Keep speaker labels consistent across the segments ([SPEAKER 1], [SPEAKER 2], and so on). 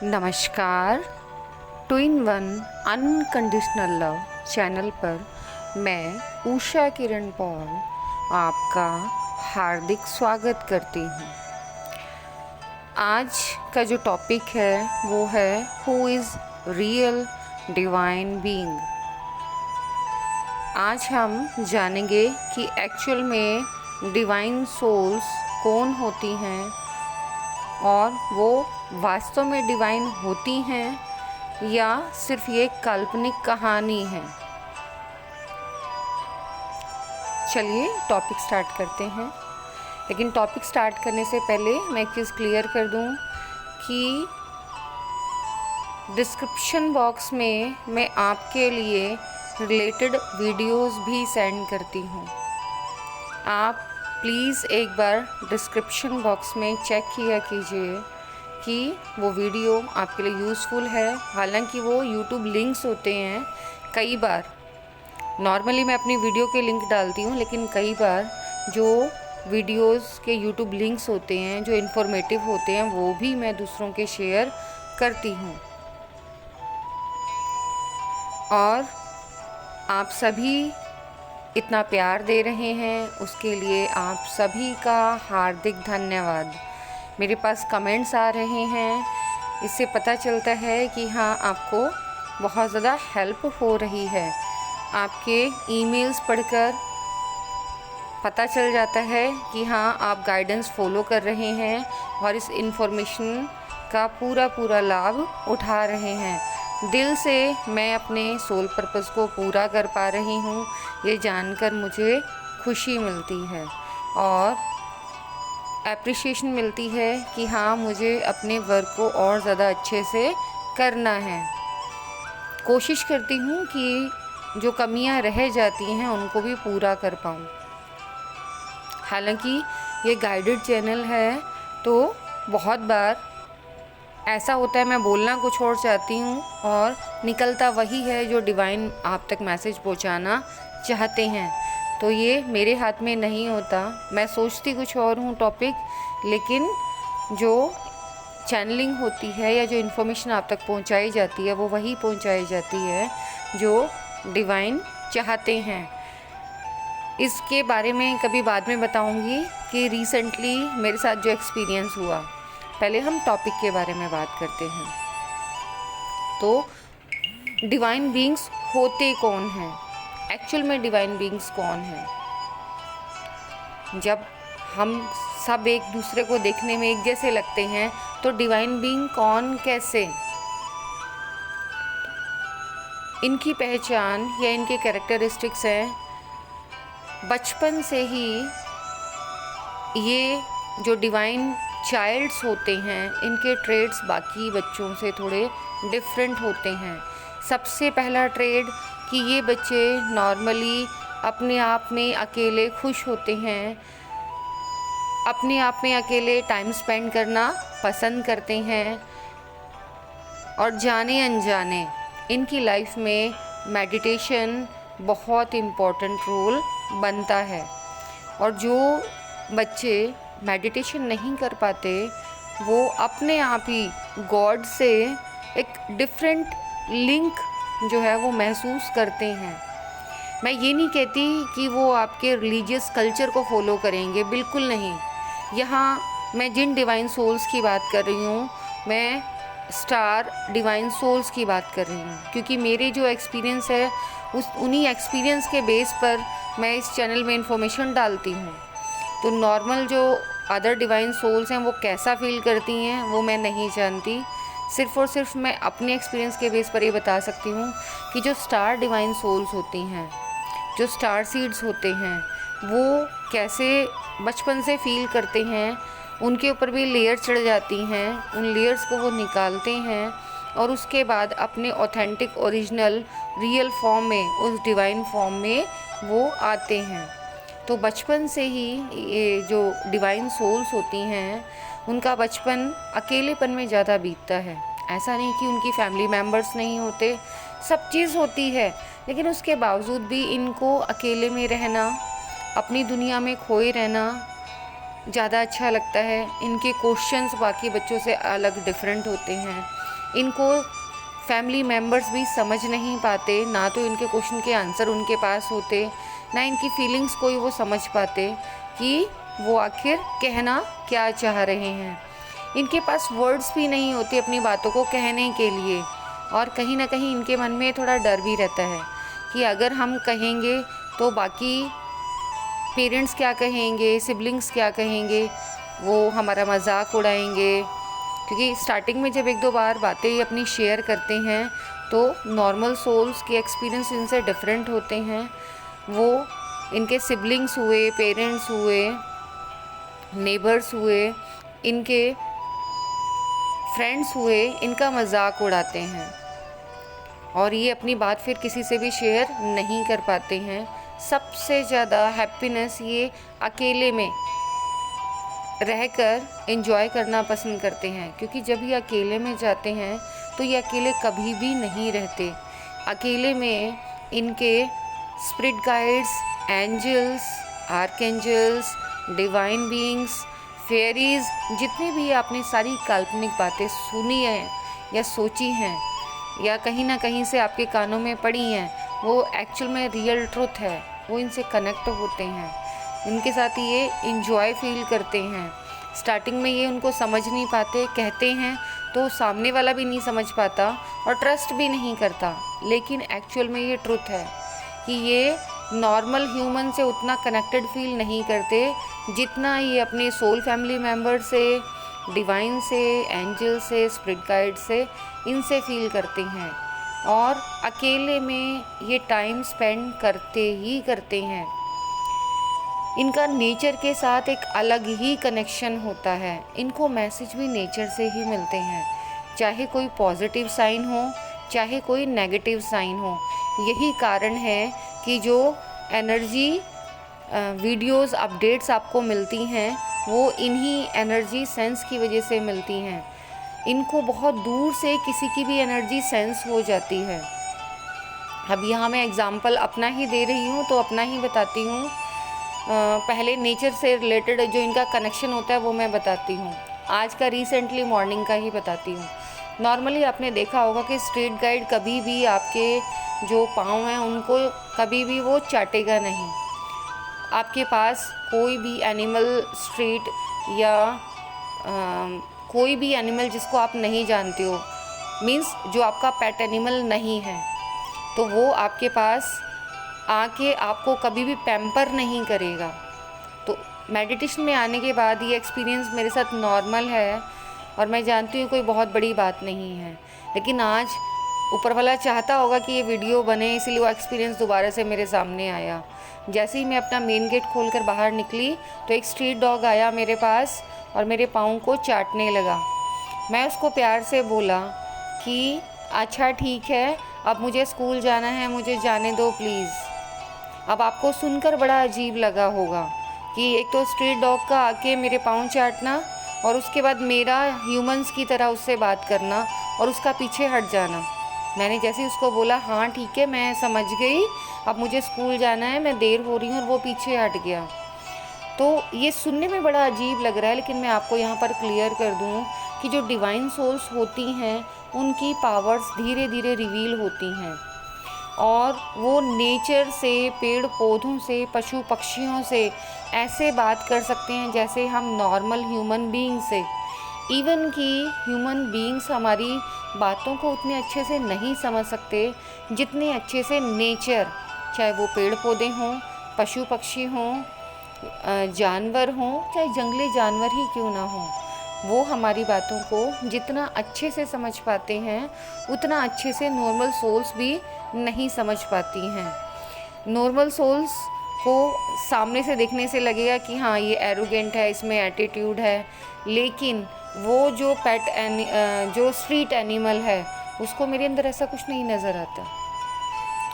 [SPEAKER 1] नमस्कार। Two in one unconditional love channel पर मैं उषा किरण पॉल आपका हार्दिक स्वागत करती हूँ। आज का जो टॉपिक है वो है who is real divine being. आज हम जानेंगे कि एक्चुअल में डिवाइन सोल्स कौन होती हैं और वो वास्तव में डिवाइन होती हैं या सिर्फ ये काल्पनिक कहानी है। चलिए टॉपिक स्टार्ट करते हैं। लेकिन टॉपिक स्टार्ट करने से पहले मैं एक चीज़ क्लियर कर दूं कि डिस्क्रिप्शन बॉक्स में मैं आपके लिए रिलेटेड वीडियोस भी सेंड करती हूँ। आप प्लीज़ एक बार डिस्क्रिप्शन बॉक्स में चेक किया कीजिए कि वो वीडियो आपके लिए यूज़फुल है। हालांकि वो यूट्यूब लिंक्स होते हैं, कई बार नॉर्मली मैं अपनी वीडियो के लिंक डालती हूँ, लेकिन कई बार जो वीडियोस के यूट्यूब लिंक्स होते हैं जो इन्फॉर्मेटिव होते हैं वो भी मैं दूसरों के शेयर करती हूँ। और आप सभी इतना प्यार दे रहे हैं उसके लिए आप सभी का हार्दिक धन्यवाद। मेरे पास कमेंट्स आ रहे हैं, इससे पता चलता है कि हाँ, आपको बहुत ज़्यादा हेल्प हो रही है। आपके ईमेल्स पढ़कर पता चल जाता है कि हाँ, आप गाइडेंस फॉलो कर रहे हैं और इस इन्फॉर्मेशन का पूरा लाभ उठा रहे हैं। दिल से मैं अपने सोल पर्पस को पूरा कर पा रही हूँ, ये जानकर मुझे खुशी मिलती है और एप्रिशिएशन मिलती है कि हाँ, मुझे अपने वर्क को और ज़्यादा अच्छे से करना है। कोशिश करती हूँ कि जो कमियाँ रह जाती हैं उनको भी पूरा कर पाऊँ। हालांकि ये गाइडेड चैनल है तो बहुत बार ऐसा होता है मैं बोलना कुछ और चाहती हूँ और निकलता वही है जो डिवाइन आप तक मैसेज पहुँचाना चाहते हैं। तो ये मेरे हाथ में नहीं होता। मैं सोचती कुछ और हूँ टॉपिक, लेकिन जो चैनलिंग होती है या जो इन्फॉर्मेशन आप तक पहुँचाई जाती है वो वही पहुँचाई जाती है जो डिवाइन चाहते हैं। इसके बारे में कभी बाद में बताऊँगी कि रिसेंटली मेरे साथ जो एक्सपीरियंस हुआ। पहले हम टॉपिक के बारे में बात करते हैं। तो डिवाइन बीइंग्स होते कौन हैं? एक्चुअल में डिवाइन बीइंग्स कौन हैं? जब हम सब एक दूसरे को देखने में एक जैसे लगते हैं तो डिवाइन बीइंग कौन, कैसे? इनकी पहचान या इनके कैरेक्टरिस्टिक्स हैं, बचपन से ही ये जो डिवाइन चाइल्ड्स होते हैं इनके ट्रेड्स बाकी बच्चों से थोड़े डिफरेंट होते हैं। सबसे पहला ट्रेड कि ये बच्चे नॉर्मली अपने आप में अकेले खुश होते हैं, अपने आप में अकेले टाइम स्पेंड करना पसंद करते हैं और जाने अनजाने इनकी लाइफ में मेडिटेशन बहुत इम्पोर्टेंट रोल बनता है। और जो बच्चे मेडिटेशन नहीं कर पाते वो अपने आप ही गॉड से एक डिफरेंट लिंक जो है वो महसूस करते हैं। मैं ये नहीं कहती कि वो आपके रिलीजियस कल्चर को फॉलो करेंगे, बिल्कुल नहीं। यहाँ मैं जिन डिवाइन सोल्स की बात कर रही हूँ मैं स्टार डिवाइन सोल्स की बात कर रही हूँ, क्योंकि मेरे जो एक्सपीरियंस है उन्हीं एक्सपीरियंस के बेस पर मैं इस चैनल में इंफॉर्मेशन डालती हूँ। तो नॉर्मल जो अदर डिवाइन सोल्स हैं वो कैसा फील करती हैं वो मैं नहीं जानती। सिर्फ़ और सिर्फ मैं अपने एक्सपीरियंस के बेस पर ये बता सकती हूँ कि जो स्टार डिवाइन सोल्स होती हैं, जो स्टार सीड्स होते हैं, वो कैसे बचपन से फील करते हैं। उनके ऊपर भी लेयर चढ़ जाती हैं, उन लेयर्स को वो निकालते हैं और उसके बाद अपने ऑथेंटिक ओरिजिनल रियल फॉर्म में, उस डिवाइन फॉर्म में वो आते हैं। तो बचपन से ही ये जो डिवाइन सोल्स होती हैं उनका बचपन अकेलेपन में ज़्यादा बीतता है। ऐसा नहीं कि उनकी फैमिली मेम्बर्स नहीं होते, सब चीज़ होती है, लेकिन उसके बावजूद भी इनको अकेले में रहना, अपनी दुनिया में खोए रहना ज़्यादा अच्छा लगता है। इनके क्वेश्चंस बाकी बच्चों से अलग डिफरेंट होते हैं। इनको फैमिली मेम्बर्स भी समझ नहीं पाते, ना तो इनके क्वेश्चन के आंसर उनके पास होते, ना इनकी फीलिंग्स कोई वो समझ पाते कि वो आखिर कहना क्या चाह रहे हैं। इनके पास वर्ड्स भी नहीं होते अपनी बातों को कहने के लिए, और कहीं ना कहीं इनके मन में थोड़ा डर भी रहता है कि अगर हम कहेंगे तो बाकी पेरेंट्स क्या कहेंगे, सिबलिंग्स क्या कहेंगे, वो हमारा मजाक उड़ाएंगे। क्योंकि स्टार्टिंग में जब एक दो बार बातें अपनी शेयर करते हैं तो नॉर्मल सोल्स के एक्सपीरियंस इनसे डिफरेंट होते हैं। वो इनके सिबलिंग्स हुए, पेरेंट्स हुए, नेबर्स हुए, इनके फ्रेंड्स हुए, इनका मजाक उड़ाते हैं और ये अपनी बात फिर किसी से भी शेयर नहीं कर पाते हैं। सबसे ज़्यादा हैप्पीनेस ये अकेले में रहकर एंजॉय करना पसंद करते हैं, क्योंकि जब ये अकेले में जाते हैं तो ये अकेले कभी भी नहीं रहते। अकेले में इनके spirit guides, angels, archangels, divine beings, fairies, जितने भी आपने सारी काल्पनिक बातें सुनी हैं या सोची हैं या कहीं ना कहीं से आपके कानों में पड़ी हैं, वो एक्चुअल में रियल ट्रुथ है। वो इनसे कनेक्ट होते हैं, इनके साथ ये इंजॉय फील करते हैं। स्टार्टिंग में ये उनको समझ नहीं पाते, कहते हैं तो सामने वाला भी नहीं समझ पाता और ट्रस्ट भी नहीं करता, लेकिन एक्चुअल में ये ट्रुथ है कि ये नॉर्मल ह्यूमन से उतना कनेक्टेड फील नहीं करते जितना ये अपने सोल फैमिली मेम्बर से, डिवाइन से, एंजल से, स्पिरिट गाइड से, इनसे फील करते हैं। और अकेले में ये टाइम स्पेंड करते ही करते हैं। इनका नेचर के साथ एक अलग ही कनेक्शन होता है। इनको मैसेज भी नेचर से ही मिलते हैं, चाहे कोई पॉजिटिव साइन हो, चाहे कोई नेगेटिव साइन हो। यही कारण है कि जो एनर्जी वीडियोस, अपडेट्स आपको मिलती हैं वो इन्हीं एनर्जी सेंस की वजह से मिलती हैं। इनको बहुत दूर से किसी की भी एनर्जी सेंस हो जाती है। अब यहाँ मैं एग्ज़ाम्पल अपना ही दे रही हूँ तो अपना ही बताती हूँ। पहले नेचर से रिलेटेड जो इनका कनेक्शन होता है वो मैं बताती हूँ। आज का रिसेंटली मॉर्निंग का ही बताती हूँ। नॉर्मली आपने देखा होगा कि स्ट्रीट गाइड कभी भी आपके जो पाँव हैं उनको कभी भी वो चाटेगा नहीं। आपके पास कोई भी एनिमल स्ट्रीट या कोई भी एनिमल जिसको आप नहीं जानते हो, मीन्स जो आपका पेट एनिमल नहीं है, तो वो आपके पास आके आपको कभी भी पैम्पर नहीं करेगा। तो मेडिटेशन में आने के बाद ये एक्सपीरियंस मेरे साथ नॉर्मल है और मैं जानती हूँ कोई बहुत बड़ी बात नहीं है, लेकिन आज ऊपर वाला चाहता होगा कि ये वीडियो बने, इसलिए वो एक्सपीरियंस दोबारा से मेरे सामने आया। जैसे ही मैं अपना मेन गेट खोलकर बाहर निकली तो एक स्ट्रीट डॉग आया मेरे पास और मेरे पाँव को चाटने लगा। मैं उसको प्यार से बोला कि अच्छा ठीक है, अब मुझे स्कूल जाना है, मुझे जाने दो प्लीज़। अब आपको सुनकर बड़ा अजीब लगा होगा कि एक तो स्ट्रीट डॉग का आके मेरे पाँव चाटना और उसके बाद मेरा ह्यूमंस की तरह उससे बात करना और उसका पीछे हट जाना। मैंने जैसे ही उसको बोला हाँ ठीक है मैं समझ गई, अब मुझे स्कूल जाना है, मैं देर हो रही हूँ, और वो पीछे हट गया। तो ये सुनने में बड़ा अजीब लग रहा है, लेकिन मैं आपको यहाँ पर क्लियर कर दूँ कि जो डिवाइन सोल्स होती हैं उनकी पावर्स धीरे धीरे रिवील होती हैं और वो नेचर से, पेड़ पौधों से, पशु पक्षियों से ऐसे बात कर सकते हैं जैसे हम नॉर्मल ह्यूमन बीइंग से। इवन कि ह्यूमन बीइंग्स हमारी बातों को उतने अच्छे से नहीं समझ सकते जितने अच्छे से नेचर, चाहे वो पेड़ पौधे हों, पशु पक्षी हों, जानवर हों, चाहे जंगली जानवर ही क्यों ना हों, वो हमारी बातों को जितना अच्छे से समझ पाते हैं उतना अच्छे से नॉर्मल सोल्स भी नहीं समझ पाती हैं। नॉर्मल सोल्स को सामने से देखने से लगेगा कि हाँ ये एरोगेंट है, इसमें एटीट्यूड है, लेकिन वो जो जो स्ट्रीट एनिमल है उसको मेरे अंदर ऐसा कुछ नहीं नज़र आता।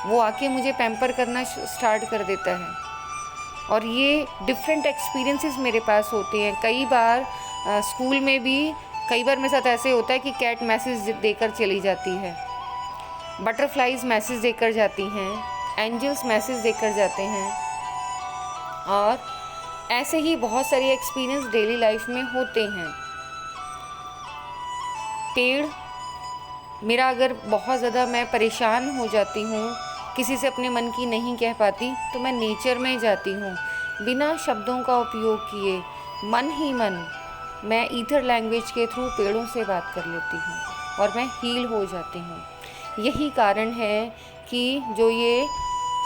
[SPEAKER 1] वो आके मुझे पैम्पर करना स्टार्ट कर देता है और ये डिफरेंट एक्सपीरियंसेस मेरे पास होते हैं। कई बार स्कूल में भी कई बार मेरे साथ ऐसे होता है कि कैट मैसेज देकर चली जाती है, बटरफ्लाइज मैसेज देकर जाती हैं, एंजल्स मैसेज देकर जाते हैं, और ऐसे ही बहुत सारे एक्सपीरियंस डेली लाइफ में होते हैं। पेड़ मेरा अगर बहुत ज़्यादा मैं परेशान हो जाती हूँ, किसी से अपने मन की नहीं कह पाती, तो मैं नेचर में जाती हूँ, बिना शब्दों का उपयोग किए, मन ही मन मैं ईथर लैंग्वेज के थ्रू पेड़ों से बात कर लेती हूँ और मैं हील हो जाती हूँ। यही कारण है कि जो ये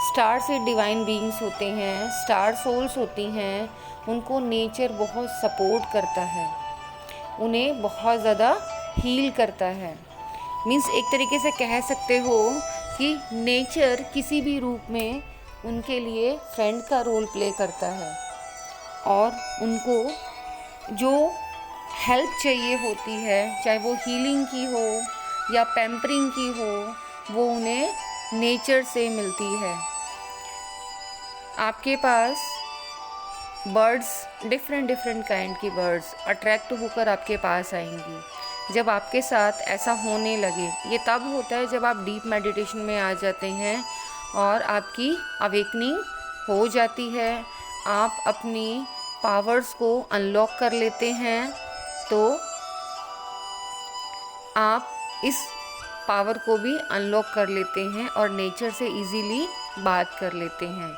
[SPEAKER 1] स्टार से डिवाइन बीइंग्स होते हैं, स्टार सोल्स होती हैं, उनको नेचर बहुत सपोर्ट करता है, उन्हें बहुत ज़्यादा हील करता है। मीन्स एक तरीके से कह सकते हो कि नेचर किसी भी रूप में उनके लिए फ्रेंड का रोल प्ले करता है और उनको जो हेल्प चाहिए होती है, चाहे वो हीलिंग की हो या पैम्परिंग की हो, वो उन्हें नेचर से मिलती है। आपके पास बर्ड्स, डिफरेंट काइंड की बर्ड्स अट्रैक्ट होकर आपके पास आएंगी। जब आपके साथ ऐसा होने लगे, ये तब होता है जब आप डीप मेडिटेशन में आ जाते हैं और आपकी अवेकनिंग हो जाती है, आप अपनी पावर्स को अनलॉक कर लेते हैं, तो आप इस पावर को भी अनलॉक कर लेते हैं और नेचर से इजीली बात कर लेते हैं।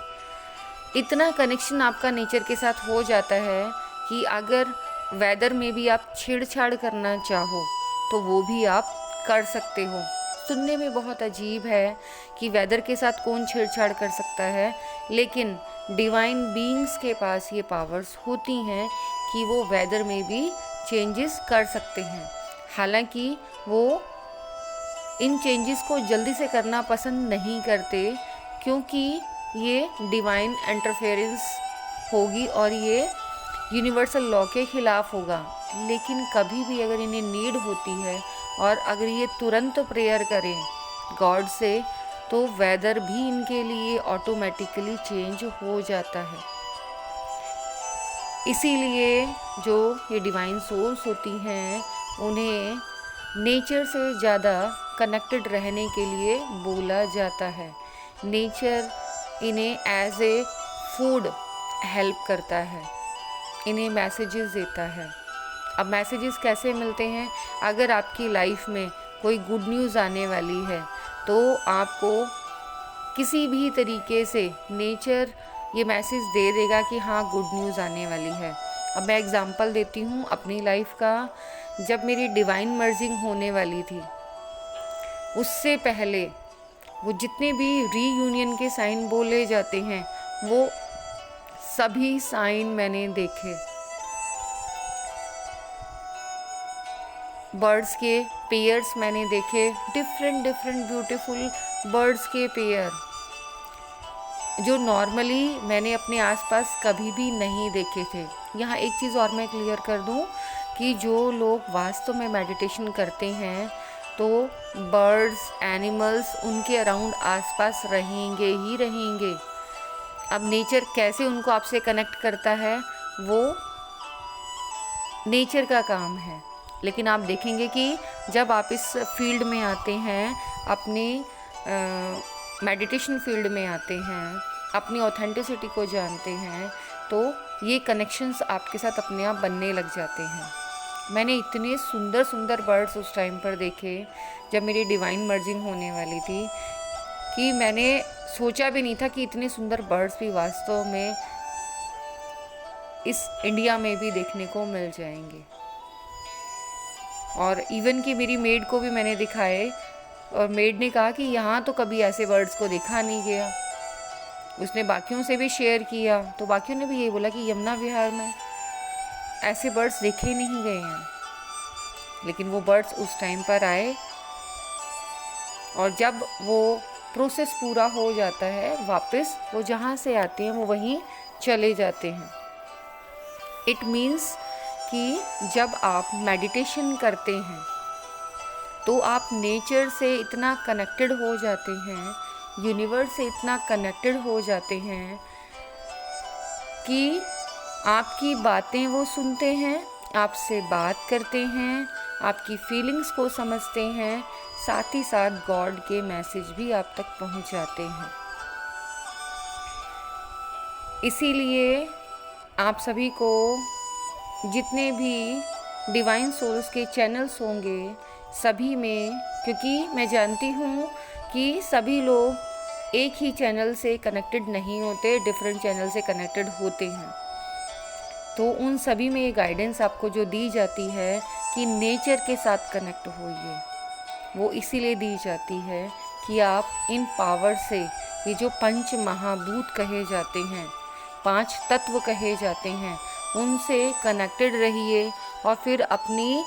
[SPEAKER 1] इतना कनेक्शन आपका नेचर के साथ हो जाता है कि अगर वेदर में भी आप छेड़छाड़ करना चाहो तो वो भी आप कर सकते हो। सुनने में बहुत अजीब है कि वेदर के साथ कौन छेड़छाड़ कर सकता है, लेकिन डिवाइन बीइंग्स के पास ये पावर्स होती हैं कि वो वेदर में भी चेंजेस कर सकते हैं। हालांकि वो इन चेंजेस को जल्दी से करना पसंद नहीं करते, क्योंकि ये डिवाइन इंटरफेरेंस होगी और ये यूनिवर्सल लॉ के ख़िलाफ़ होगा। लेकिन कभी भी अगर इन्हें नीड होती है और अगर ये तुरंत प्रेयर करें गॉड से, तो वेदर भी इनके लिए ऑटोमेटिकली चेंज हो जाता है। इसीलिए जो ये डिवाइन सोल्स होती हैं, उन्हें नेचर से ज़्यादा कनेक्टेड रहने के लिए बोला जाता है। नेचर इन्हें एज ए फूड हेल्प करता है, इन्हें मैसेजेस देता है। अब मैसेजेस कैसे मिलते हैं? अगर आपकी लाइफ में कोई गुड न्यूज़ आने वाली है तो आपको किसी भी तरीके से नेचर ये मैसेज दे देगा कि हाँ गुड न्यूज़ आने वाली है। अब मैं एग्ज़ाम्पल देती हूँ अपनी लाइफ का। जब मेरी डिवाइन मर्जिंग होने वाली थी, उससे पहले वो जितने भी रीयूनियन के साइन बोले जाते हैं, वो सभी साइन मैंने देखे। बर्ड्स के पेयर्स मैंने देखे, डिफरेंट ब्यूटीफुल बर्ड्स के पेयर, जो नॉर्मली मैंने अपने आसपास कभी भी नहीं देखे थे। यहाँ एक चीज़ और मैं क्लियर कर दूँ कि जो लोग वास्तव में मेडिटेशन करते हैं, तो बर्ड्स, एनिमल्स उनके अराउंड आसपास रहेंगे ही रहेंगे। अब नेचर कैसे उनको आपसे कनेक्ट करता है, वो नेचर का काम है। लेकिन आप देखेंगे कि जब आप इस फील्ड में आते हैं, अपने मेडिटेशन फील्ड में आते हैं, अपनी ऑथेंटिसिटी को जानते हैं, तो ये कनेक्शंस आपके साथ अपने आप बनने लग जाते हैं। मैंने इतने सुंदर बर्ड्स उस टाइम पर देखे जब मेरी डिवाइन मर्जिंग होने वाली थी, कि मैंने सोचा भी नहीं था कि इतने सुंदर बर्ड्स भी वास्तव में इस इंडिया में भी देखने को मिल जाएंगे। और इवन कि मेरी मेड को भी मैंने दिखाए और मेड ने कहा कि यहाँ तो कभी ऐसे बर्ड्स को देखा नहीं गया। उसने बाकियों से भी शेयर किया, तो बाकियों ने भी यही बोला कि यमुना विहार में ऐसे बर्ड्स देखे नहीं गए हैं। लेकिन वो बर्ड्स उस टाइम पर आए, और जब वो प्रोसेस पूरा हो जाता है, वापस वो जहाँ से आते हैं वो वहीं चले जाते हैं। इट मीन्स कि जब आप मेडिटेशन करते हैं तो आप नेचर से इतना कनेक्टेड हो जाते हैं, यूनिवर्स से इतना कनेक्टेड हो जाते हैं कि आपकी बातें वो सुनते हैं, आपसे बात करते हैं, आपकी फीलिंग्स को समझते हैं, साथ ही साथ गॉड के मैसेज भी आप तक पहुंच जाते हैं। इसीलिए आप सभी को, जितने भी डिवाइन सोल्स के चैनल्स होंगे सभी में, क्योंकि मैं जानती हूँ कि सभी लोग एक ही चैनल से कनेक्टेड नहीं होते, डिफरेंट चैनल से कनेक्टेड होते हैं। तो उन सभी में ये गाइडेंस आपको जो दी जाती है कि नेचर के साथ कनेक्ट होइए, वो इसीलिए दी जाती है कि आप इन पावर से, ये जो पंच महाभूत कहे जाते हैं, 5 तत्व कहे जाते हैं, उनसे कनेक्टेड रहिए और फिर अपनी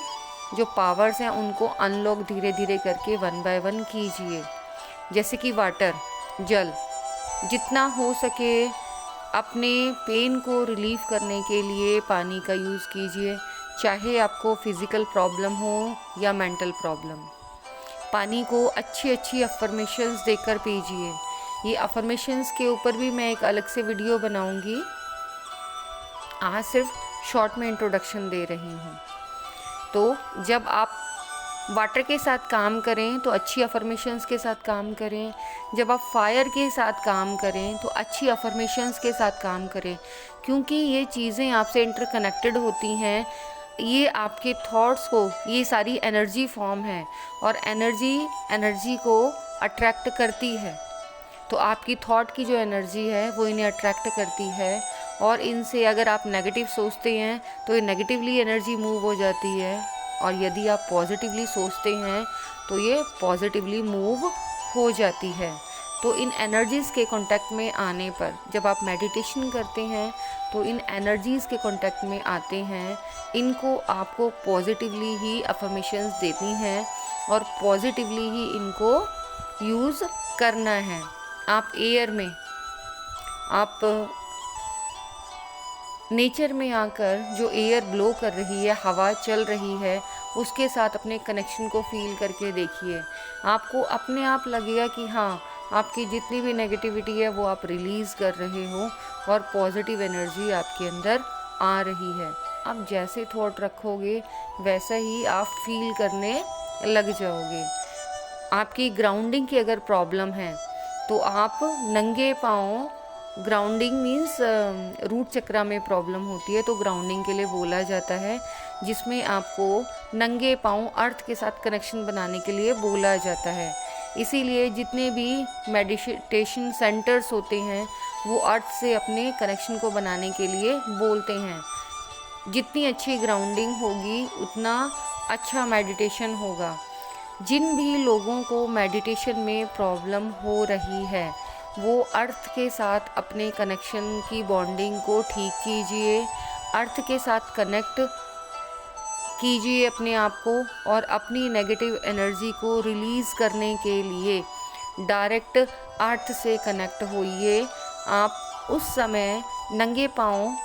[SPEAKER 1] जो पावर्स हैं उनको अनलॉक धीरे धीरे करके 1 बाय 1 कीजिए। जैसे कि वाटर, जल, जितना हो सके अपने पेन को रिलीफ करने के लिए पानी का यूज़ कीजिए, चाहे आपको फिज़िकल प्रॉब्लम हो या मेंटल प्रॉब्लम। पानी को अच्छी अच्छी अफर्मेशंस देकर पीजिए। ये अफर्मेशंस के ऊपर भी मैं एक अलग से वीडियो बनाऊंगी, आज सिर्फ शॉर्ट में इंट्रोडक्शन दे रही हूँ। तो जब आप वाटर के साथ काम करें तो अच्छी अफर्मेशंस के साथ काम करें, जब आप फायर के साथ काम करें तो अच्छी अफर्मेशंस के साथ काम करें, क्योंकि ये चीज़ें आपसे इंटरकनेक्टेड होती हैं। ये आपके थॉट्स को, ये सारी एनर्जी फॉर्म है और एनर्जी को अट्रैक्ट करती है। तो आपकी थॉट की जो एनर्जी है वो इन्हें अट्रैक्ट करती है, और इनसे अगर आप नेगेटिव सोचते हैं तो ये नेगेटिवली एनर्जी मूव हो जाती है, और यदि आप पॉजिटिवली सोचते हैं तो ये पॉजिटिवली मूव हो जाती है। तो इन एनर्जीज़ के कांटेक्ट में आने पर, जब आप मेडिटेशन करते हैं तो इन एनर्जीज़ के कांटेक्ट में आते हैं, इनको आपको पॉजिटिवली ही अफर्मेशंस देनी हैं और पॉजिटिवली ही इनको यूज़ करना है। आप एयर में, आप नेचर में आकर जो एयर ब्लो कर रही है, हवा चल रही है, उसके साथ अपने कनेक्शन को फील करके देखिए। आपको अपने आप लगेगा कि हाँ, आपकी जितनी भी नेगेटिविटी है वो आप रिलीज़ कर रहे हो और पॉजिटिव एनर्जी आपके अंदर आ रही है। आप जैसे थॉट रखोगे वैसा ही आप फील करने लग जाओगे। आपकी ग्राउंडिंग की अगर प्रॉब्लम है तो आप नंगे पाँव, ग्राउंडिंग मीन्स रूट चक्रा में प्रॉब्लम होती है तो ग्राउंडिंग के लिए बोला जाता है, जिसमें आपको नंगे पाँव अर्थ के साथ कनेक्शन बनाने के लिए बोला जाता है। इसीलिए जितने भी मेडिटेशन सेंटर्स होते हैं वो अर्थ से अपने कनेक्शन को बनाने के लिए बोलते हैं। जितनी अच्छी ग्राउंडिंग होगी उतना अच्छा मेडिटेशन होगा। जिन भी लोगों को मेडिटेशन में प्रॉब्लम हो रही है वो अर्थ के साथ अपने कनेक्शन की बॉन्डिंग को ठीक कीजिए, अर्थ के साथ कनेक्ट कीजिए अपने आप को, और अपनी नेगेटिव एनर्जी को रिलीज़ करने के लिए डायरेक्ट अर्थ से कनेक्ट होइए। आप उस समय नंगे पाँव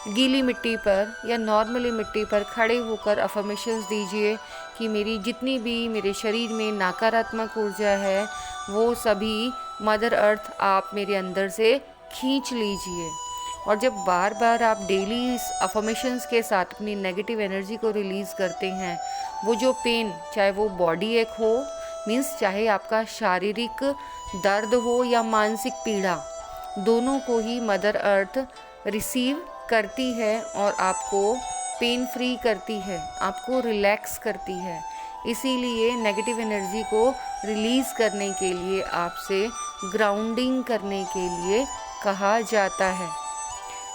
[SPEAKER 1] गीली मिट्टी पर या नॉर्मली मिट्टी पर खड़े होकर अफर्मेशंस दीजिए कि मेरी जितनी भी मेरे शरीर में नकारात्मक ऊर्जा है वो सभी मदर अर्थ आप मेरे अंदर से खींच लीजिए। और जब बार बार आप डेली इस अफर्मेशंस के साथ अपनी नेगेटिव एनर्जी को रिलीज़ करते हैं, वो जो पेन, चाहे वो बॉडी एक हो, मीन्स चाहे आपका शारीरिक दर्द हो या मानसिक पीड़ा, दोनों को ही मदर अर्थ रिसीव करती है और आपको पेन फ्री करती है, आपको रिलैक्स करती है। इसीलिए नेगेटिव एनर्जी को रिलीज़ करने के लिए आपसे ग्राउंडिंग करने के लिए कहा जाता है।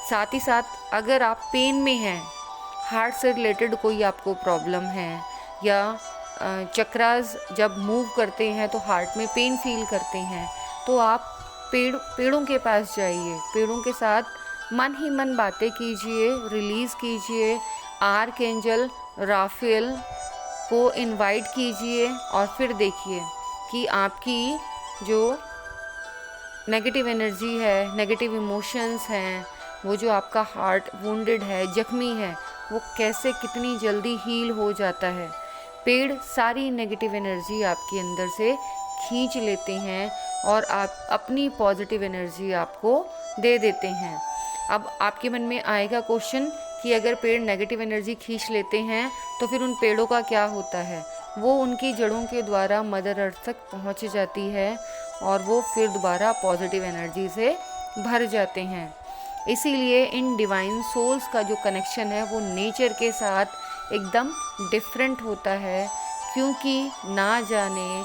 [SPEAKER 1] साथ ही साथ अगर आप पेन में हैं, हार्ट से रिलेटेड कोई आपको प्रॉब्लम है, या चक्रास जब मूव करते हैं तो हार्ट में पेन फील करते हैं, तो आप पेड़ों के पास जाइए, पेड़ों के साथ मन ही मन बातें कीजिए, रिलीज़ कीजिए, आर्कएंजल राफेल को इनवाइट कीजिए और फिर देखिए कि आपकी जो नेगेटिव एनर्जी है, नेगेटिव इमोशंस हैं, वो जो आपका हार्ट वुंडेड है, जख्मी है, वो कैसे कितनी जल्दी हील हो जाता है। पेड़ सारी नेगेटिव एनर्जी आपके अंदर से खींच लेते हैं और आप अपनी पॉजिटिव एनर्जी आपको दे देते हैं। अब आपके मन में आएगा क्वेश्चन कि अगर पेड़ नेगेटिव एनर्जी खींच लेते हैं तो फिर उन पेड़ों का क्या होता है? वो उनकी जड़ों के द्वारा मदर अर्थ तक पहुंच जाती है और वो फिर दोबारा पॉजिटिव एनर्जी से भर जाते हैं। इसीलिए इन डिवाइन सोल्स का जो कनेक्शन है वो नेचर के साथ एकदम डिफरेंट होता है, क्योंकि ना जाने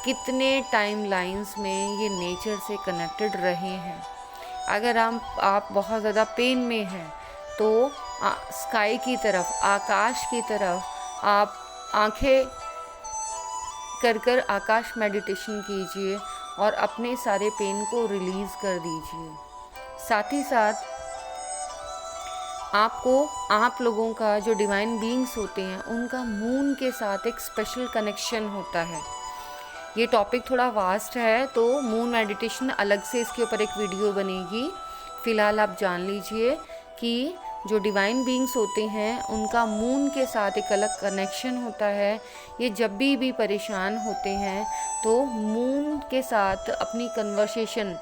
[SPEAKER 1] कितने टाइम लाइन्स में ये नेचर से कनेक्टेड रहे हैं। अगर आप बहुत ज़्यादा पेन में हैं तो स्काई की तरफ, आकाश की तरफ आप आंखें कर आकाश मेडिटेशन कीजिए और अपने सारे पेन को रिलीज़ कर दीजिए। साथ ही साथ आप लोगों का जो डिवाइन बीइंग्स होते हैं उनका मून के साथ एक स्पेशल कनेक्शन होता है। ये टॉपिक थोड़ा वास्ट है तो मून मेडिटेशन अलग से इसके ऊपर एक वीडियो बनेगी। फ़िलहाल आप जान लीजिए कि जो डिवाइन बीइंग्स होते हैं उनका मून के साथ एक अलग कनेक्शन होता है। ये जब भी परेशान होते हैं तो मून के साथ अपनी कन्वर्सेशन,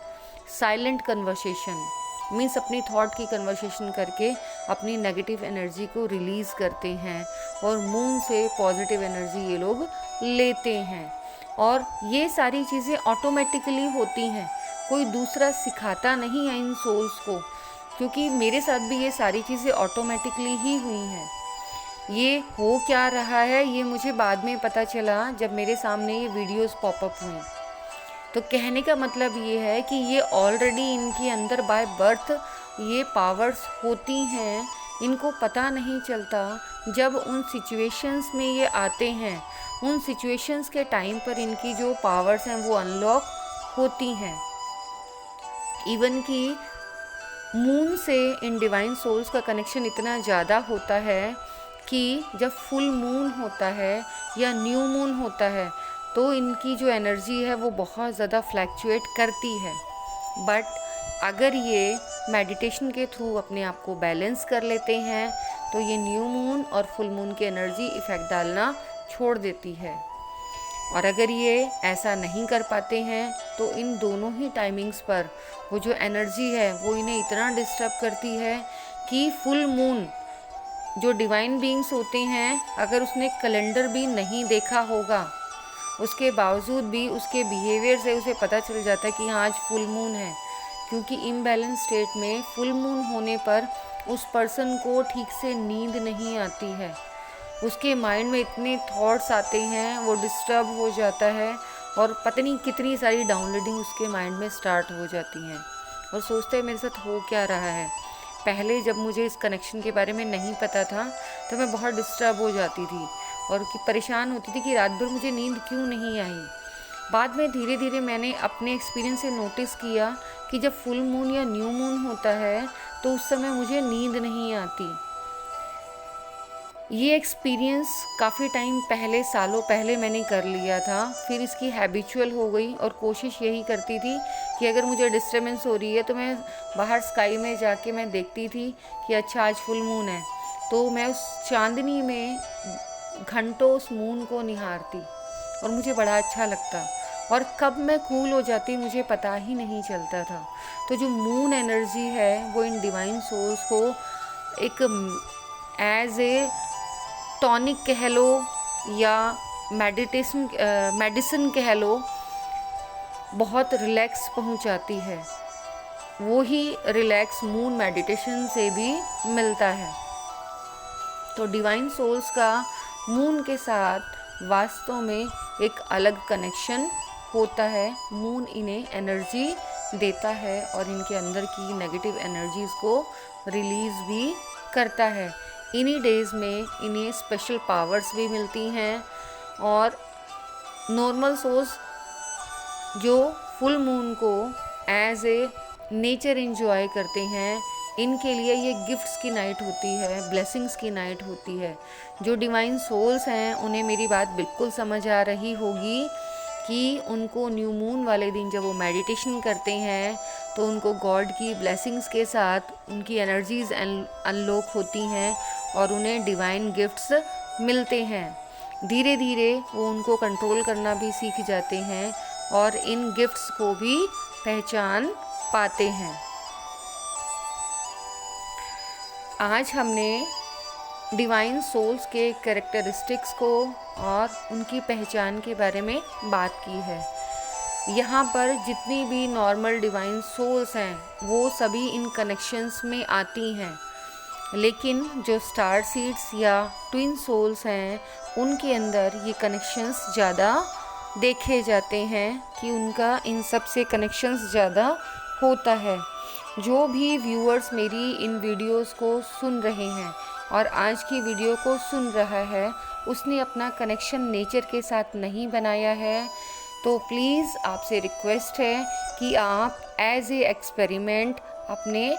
[SPEAKER 1] साइलेंट कन्वर्सेशन मीन्स अपनी थॉट की कन्वर्सेशन करके अपनी नेगेटिव एनर्जी को रिलीज़ करते हैं और मून से पॉजिटिव एनर्जी ये लोग लेते हैं। और ये सारी चीज़ें ऑटोमेटिकली होती हैं, कोई दूसरा सिखाता नहीं है इन सोल्स को, क्योंकि मेरे साथ भी ये सारी चीज़ें ऑटोमेटिकली ही हुई हैं। ये हो क्या रहा है ये मुझे बाद में पता चला जब मेरे सामने ये वीडियोस पॉपअप हुई। तो कहने का मतलब ये है कि ये ऑलरेडी इनके अंदर बाय बर्थ ये पावर्स होती हैं, इनको पता नहीं चलता। जब उन सिचुएशंस में ये आते हैं, उन सिचुएशंस के टाइम पर इनकी जो पावर्स हैं वो अनलॉक होती हैं। इवन कि मून से इन डिवाइन सोल्स का कनेक्शन इतना ज़्यादा होता है कि जब फुल मून होता है या न्यू मून होता है तो इनकी जो एनर्जी है वो बहुत ज़्यादा फ्लैक्चुएट करती है। बट अगर ये मेडिटेशन के थ्रू अपने आप को बैलेंस कर लेते हैं तो ये न्यू मून और फुल मून की एनर्जी इफ़ेक्ट डालना छोड़ देती है। और अगर ये ऐसा नहीं कर पाते हैं तो इन दोनों ही टाइमिंग्स पर वो जो एनर्जी है वो इन्हें इतना डिस्टर्ब करती है कि फुल मून जो डिवाइन बीइंग्स होते हैं, अगर उसने कैलेंडर भी नहीं देखा होगा उसके बावजूद भी उसके बिहेवियर से उसे पता चल जाता है कि हाँ आज फुल मून है, क्योंकि इम्बैलेंस स्टेट में फुल मून होने पर उस पर्सन को ठीक से नींद नहीं आती है। उसके माइंड में इतने थॉट्स आते हैं, वो डिस्टर्ब हो जाता है और पता नहीं कितनी सारी डाउनलोडिंग उसके माइंड में स्टार्ट हो जाती हैं और सोचते हैं मेरे साथ हो क्या रहा है। पहले जब मुझे इस कनेक्शन के बारे में नहीं पता था तो मैं बहुत डिस्टर्ब हो जाती थी और कि परेशान होती थी कि रात भर मुझे नींद क्यों नहीं आई। बाद में धीरे धीरे मैंने अपने एक्सपीरियंस से नोटिस किया कि जब फुल मून या न्यू मून होता है तो उस समय मुझे नींद नहीं आती। ये एक्सपीरियंस काफ़ी टाइम पहले, सालों पहले मैंने कर लिया था, फिर इसकी हैबिचुअल हो गई और कोशिश यही करती थी कि अगर मुझे डिस्टर्बेंस हो रही है तो मैं बाहर स्काई में जाके मैं देखती थी कि अच्छा आज फुल मून है, तो मैं उस चांदनी में घंटों उस मून को निहारती और मुझे बड़ा अच्छा लगता और कब मैं कूल हो जाती मुझे पता ही नहीं चलता था। तो जो मून एनर्जी है वो इन डिवाइन सोल्स को एक एज ए टॉनिक कह लो या मेडिसिन कह लो, बहुत रिलैक्स पहुंचाती है। वो ही रिलैक्स मून मेडिटेशन से भी मिलता है। तो डिवाइन सोल्स का मून के साथ वास्तव में एक अलग कनेक्शन होता है। मून इन्हें एनर्जी देता है और इनके अंदर की नेगेटिव एनर्जीज़ को रिलीज़ भी करता है। इन्हीं डेज़ में इन्हें स्पेशल पावर्स भी मिलती हैं और नॉर्मल सोल्स जो फुल मून को एज ए नेचर एंजॉय करते हैं, इनके लिए ये गिफ्ट्स की नाइट होती है, ब्लेसिंग्स की नाइट होती है। जो डिवाइन सोल्स हैं उन्हें मेरी बात बिल्कुल समझ आ रही होगी कि उनको न्यू मून वाले दिन जब वो मेडिटेशन करते हैं तो उनको गॉड की ब्लेसिंग्स के साथ उनकी एनर्जीज़ अनलॉक होती हैं और उन्हें डिवाइन गिफ्ट्स मिलते हैं। धीरे धीरे वो उनको कंट्रोल करना भी सीख जाते हैं और इन गिफ्ट्स को भी पहचान पाते हैं। आज हमने डिवाइन सोल्स के कैरेक्टरिस्टिक्स को और उनकी पहचान के बारे में बात की है। यहाँ पर जितनी भी नॉर्मल डिवाइन सोल्स हैं वो सभी इन कनेक्शंस में आती हैं। लेकिन जो स्टार सीड्स या ट्विन सोल्स हैं उनके अंदर ये कनेक्शंस ज़्यादा देखे जाते हैं कि उनका इन सब से कनेक्शंस ज़्यादा होता है। जो भी व्यूअर्स मेरी इन वीडियोस को सुन रहे हैं और आज की वीडियो को सुन रहा है, उसने अपना कनेक्शन नेचर के साथ नहीं बनाया है, तो प्लीज़ आपसे रिक्वेस्ट है कि आप एज ए एक्सपेरिमेंट अपने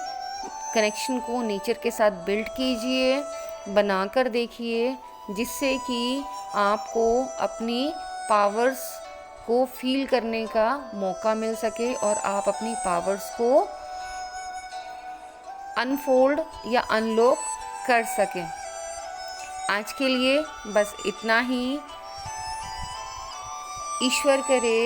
[SPEAKER 1] कनेक्शन को नेचर के साथ बिल्ड कीजिए, बनाकर देखिए, जिससे कि आपको अपनी पावर्स को फील करने का मौका मिल सके और आप अपनी पावर्स को अनफोल्ड या अनलॉक कर सकें। आज के लिए बस इतना ही। ईश्वर करे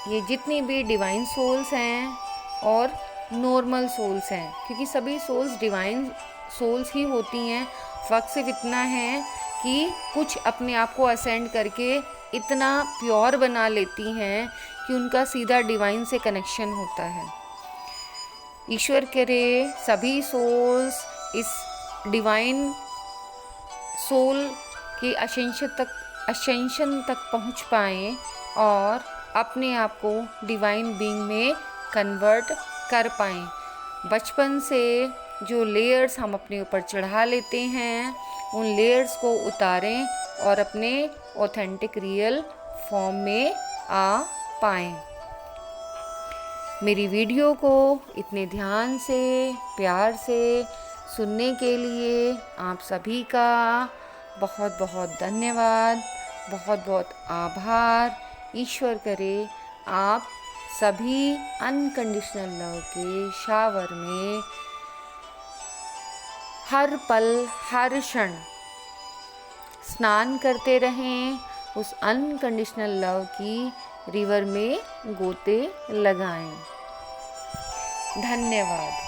[SPEAKER 1] ये जितनी भी डिवाइन सोल्स हैं और नॉर्मल सोल्स हैं, क्योंकि सभी सोल्स डिवाइन सोल्स ही होती हैं, फ़र्क सिर्फ इतना है कि कुछ अपने आप को असेंड करके इतना प्योर बना लेती हैं कि उनका सीधा डिवाइन से कनेक्शन होता है। ईश्वर करे सभी सोल्स इस डिवाइन सोल के असेंशन तक पहुंच पाएँ और अपने आप को डिवाइन बीइंग में कन्वर्ट कर पाएँ। बचपन से जो लेयर्स हम अपने ऊपर चढ़ा लेते हैं उन लेयर्स को उतारें और अपने ऑथेंटिक रियल फॉर्म में आ पाएँ। मेरी वीडियो को इतने ध्यान से प्यार से सुनने के लिए आप सभी का बहुत बहुत धन्यवाद, बहुत बहुत आभार। ईश्वर करे आप सभी अनकंडीशनल लव के शावर में हर पल हर क्षण स्नान करते रहें, उस अनकंडीशनल लव की रिवर में गोते लगाएं। धन्यवाद।